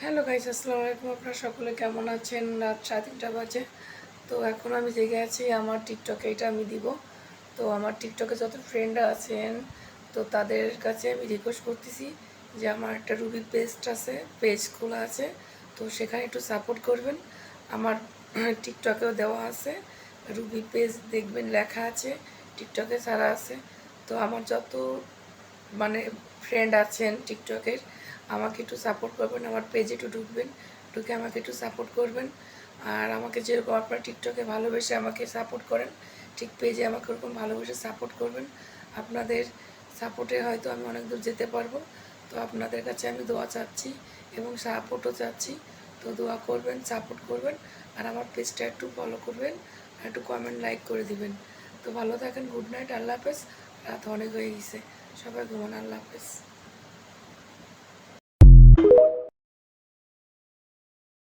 Hello guys, আসসালামু আলাইকুম। আপনারা সকলে কেমন আছেন? রাত 3:30 বাজে। তো এখন আমি জেগে আছি। আমার টিকটকে এটা আমি দিব। তো আমার টিকটকে যত ফ্রেন্ডরা আছেন, তো তাদের কাছে আমি রিকোয়েস্ট করতেছি যে আমার একটা রুবি পেজ খোলা আছে। তো সেখানে একটু সাপোর্ট করবেন। আমার টিকটকেও দেওয়া আছে রুবি পেজ, দেখবেন লেখা আছে, টিকটকে ছাড়া আছে। তো আমার যত মানে ফ্রেন্ড আছেন টিকটকের, আমাকে একটু সাপোর্ট করবেন, আমার পেজে একটু ঢুকবেন, ঢুকে আমাকে একটু সাপোর্ট করবেন। আর আমাকে যেরকম আপনারা টিকটকে ভালোবেসে আমাকে সাপোর্ট করেন, ঠিক পেজে আমাকে ওরকম ভালোবেসে সাপোর্ট করবেন। আপনাদের সাপোর্টে হয়তো আমি অনেক দূর যেতে পারবো। তো আপনাদের কাছে আমি দোয়া চাচ্ছি এবং সাপোর্টও চাচ্ছি। তো দোয়া করবেন, সাপোর্ট করবেন, আর আমার পেজটা একটু ফলো করবেন, আর একটু কমেন্ট লাইক করে দিবেন। তো ভালো থাকেন। গুড নাইট, আল্লাহ হাফেজ। রাত অনেক হয়ে গেছে, সবাই ঘুমান। আল্লাহ হাফেজ।